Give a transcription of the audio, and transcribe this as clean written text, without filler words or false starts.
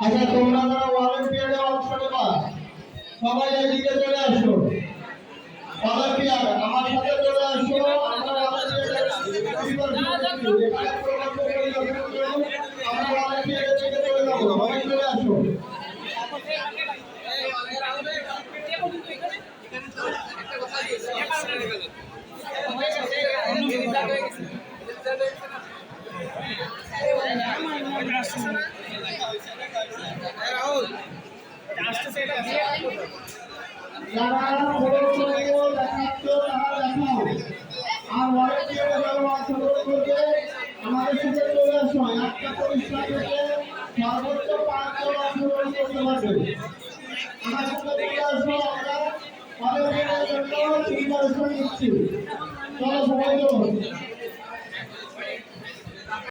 আচ্ছা, তোমরা যারা অলিম্পিয়াডে অংশ নেবা সবাই এদিকে চলে আসো। অলিম্পিয়াড আমার সাথে চলে আসো। আমরা অলিম্পিয়াডে থেকে চলে যাবো। সবাই চলে আসো। আমাদের সাথে চলে আসো। একটা পরিষ্কার থেকে সর্বোচ্চ 5 জন অংশগ্রহণ করতে পারবে। আমার সাথে চলে আসো। আমরা অলিম্পিয়াডের জন্য প্রিপারেশন নিচ্ছি। চলো সবাই।